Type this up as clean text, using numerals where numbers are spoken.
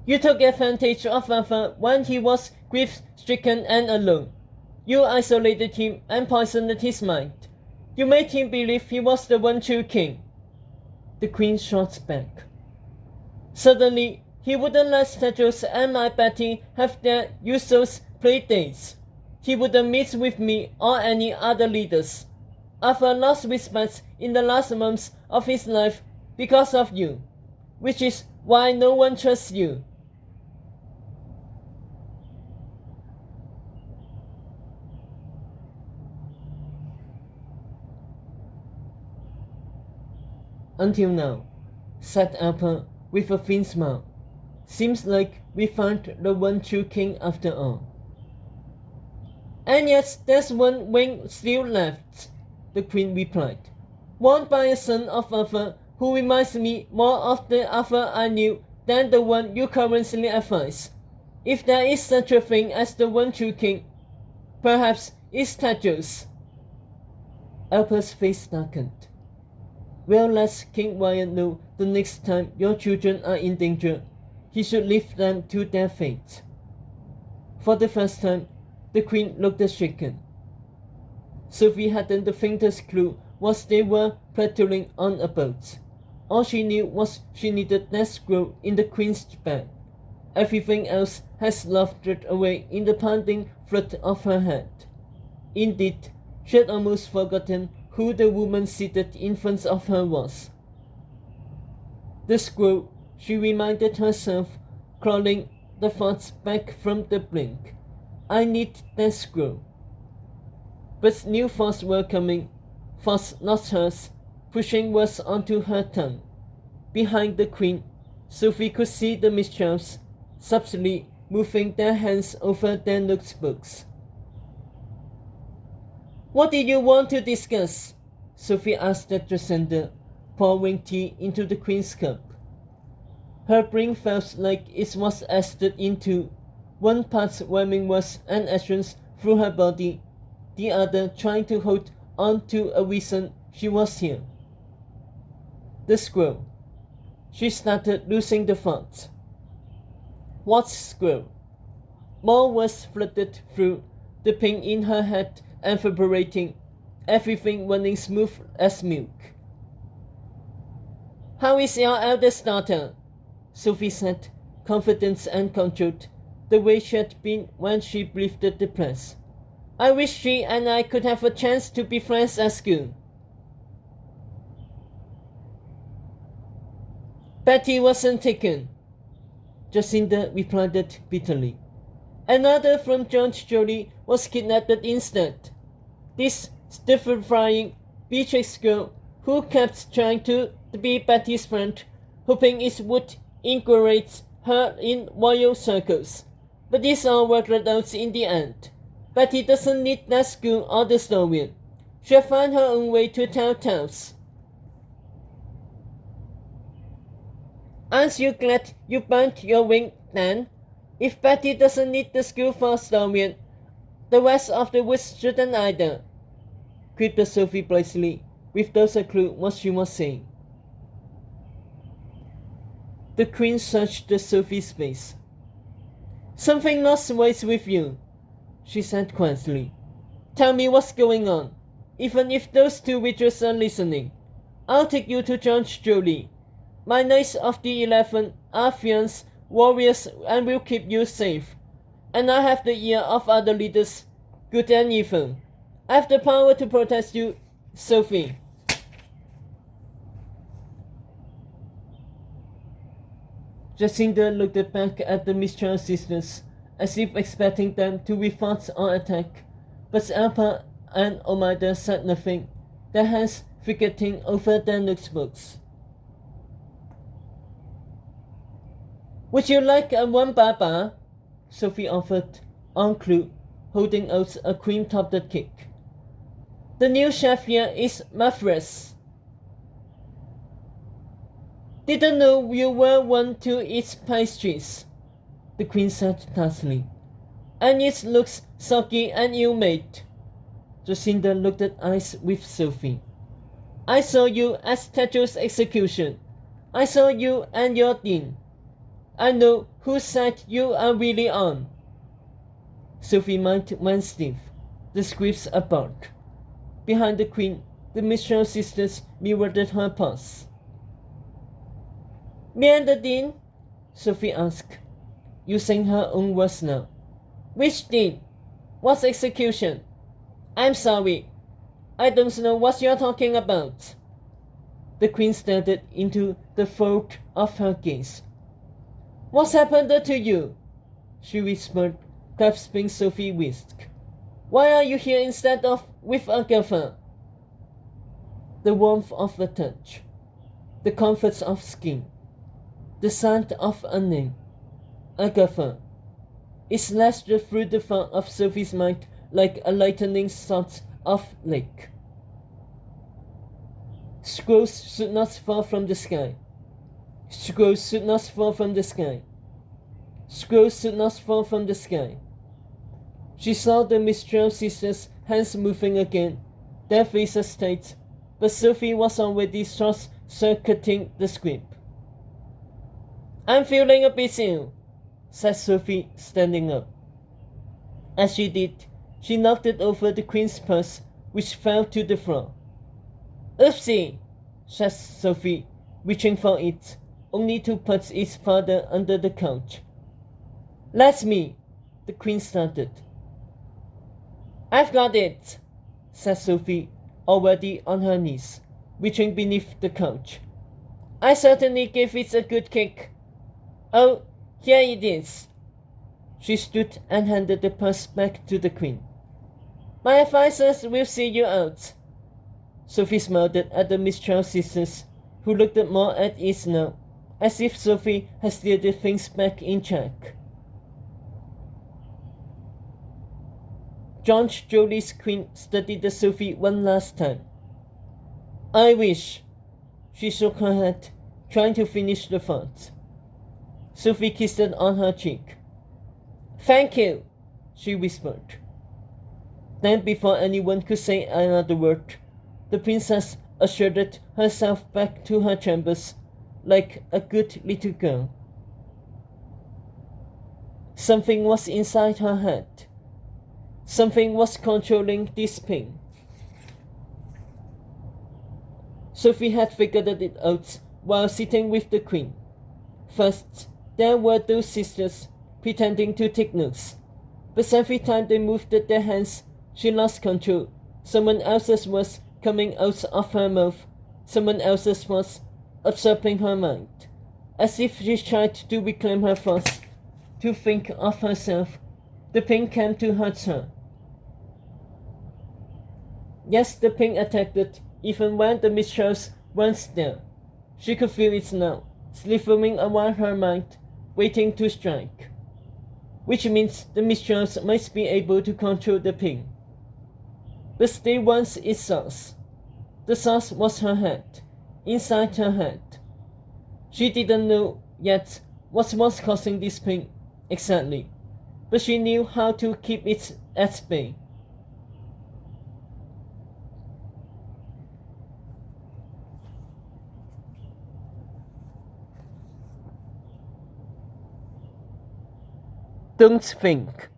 You took advantage of Arthur when he was grief-stricken and alone. You isolated him and poisoned his mind. You made him believe he was the one true king. The queen shot back. Suddenly, he wouldn't let Tedros and my Betty have their usual play dates. He wouldn't meet with me or any other leaders. Arthur lost respect in the last months of his life because of you, which is why no one trusts you. Until now, said Alpa with a thin smile. Seems like we found the one true king after all. And yet there's one wing still left, the queen replied, worn by a son of Arthur who reminds me more of the Arthur I knew than the one you currently advise. If there is such a thing as the one true king, perhaps it's Tedros. Alpa's face darkened. Well, let King Ryan know the next time your children are in danger, he should leave them to their fate. For the first time, the queen looked shaken. Sophie hadn't the faintest clue what they were prattling on about. All she knew was she needed that scroll in the queen's bed. Everything else had slouched away in the pounding flood of her head. Indeed, she had almost forgotten who the woman seated in front of her was. The scroll, she reminded herself, crawling the thoughts back from the blink. I need that scroll. But new thoughts were coming, thoughts not hers, pushing words onto her tongue. Behind the queen, Sophie could see the Mistrals subtly moving their hands over their notebooks. What did you want to discuss? Sophie asked the Dresender, pouring tea into the queen's cup. Her brain felt like it was acided into, one part whelming words and actions through her body, the other trying to hold on to a reason she was here. The scroll. She started losing the thought. What scroll? More words flooded through, the pain in her head evaporating, everything running smooth as milk. How is your eldest daughter? Sophie said, confident and controlled, the way she had been when she briefed the press. I wish she and I could have a chance to be friends at school. Betty wasn't taken, Jacinda replied bitterly. Another from George Jolie was kidnapped instead. This stir-frying Beatrix girl who kept trying to be Betty's friend, hoping it would incorporate her in royal circles. But this all worked out in the end. Betty doesn't need that school or the historian. She'll find her own way to tell tales. Aren't you glad you burnt your wing then? If Betty doesn't need the school for historian, the rest of the woods shouldn't either, quipped Sophie blithely, without a clue what she was saying. The queen searched Sophie's face. Something not right with you, she said quietly. Tell me what's going on, even if those two witches are listening. I'll take you to George Jolie. My Knights of the 11 are fierce warriors and will keep you safe. And I have the ear of other leaders, good and evil. I have the power to protect you, Sophie. Jacinda looked back at the Mistral sisters, as if expecting them to refute or attack, but Alpa and Omida said nothing, their hands fidgeting over their notebooks. Would you like a one baba? Sophie offered, en clue, holding out a cream-topped cake. The new chef here is marvelous. Didn't know you were one to eat pastries, the queen said tartly. And it looks soggy and ill-made. Jacinda looked at eyes with Sophie. I saw you at Tedros' execution. I saw you and your dean. I know whose side you are really on. Sophie's mind went stiff, the scripts apart. Behind the queen, the Mistral sisters mirrored her pulse. Me and the dean? Sophie asked, using her own words now. Which dean? What's execution? I'm sorry. I don't know what you're talking about. The queen stared into the fold of her gaze. What's happened to you? She whispered, clasping Sophie's wrist. Why are you here instead of with Agatha? The warmth of a touch, the comforts of skin, the scent of a name, Agatha. It slashed through the front of Sophie's mind like a lightning shot of lake. Scrolls should not fall from the sky. Scrolls should not fall from the sky. Scrolls should not fall from the sky. She saw the Mistral sisters' hands moving again, their faces tight, but Sophie was already short-circuiting the script. I'm feeling a bit ill, said Sophie, standing up. As she did, she knocked it over the queen's purse, which fell to the floor. Oopsie, said Sophie, reaching for it, only to put it farther under the couch. Let me, the queen started. I've got it, said Sophie, already on her knees, reaching beneath the couch. I certainly gave it a good kick. Oh, here it is. She stood and handed the purse back to the queen. My advisors will see you out. Sophie smiled at the Mistral sisters, who looked more at ease now, as if Sophie had steered things back in check. George Jolie's queen studied Sophie one last time. I wish. She shook her head, trying to finish the thought. Sophie kissed it on her cheek. Thank you, she whispered. Then, before anyone could say another word, the princess ushered herself back to her chambers like a good little girl. Something was inside her head. Something was controlling this pain. Sophie had figured it out while sitting with the queen. First, there were those sisters pretending to take notes, but every time they moved their hands, she lost control. Someone else's words coming out of her mouth, someone else's thoughts absorbing her mind, as if she tried to reclaim her thoughts, to think of herself. The pain came to hurt her. Yes, the pain attacked even when the mistrals weren't there. She could feel it now, slithering around her mind, waiting to strike. Which means the mistrals might be able to control the pain. But still once its source. The source was her head, inside her head. She didn't know yet what was causing this pain exactly, but she knew how to keep it at bay. Don't think.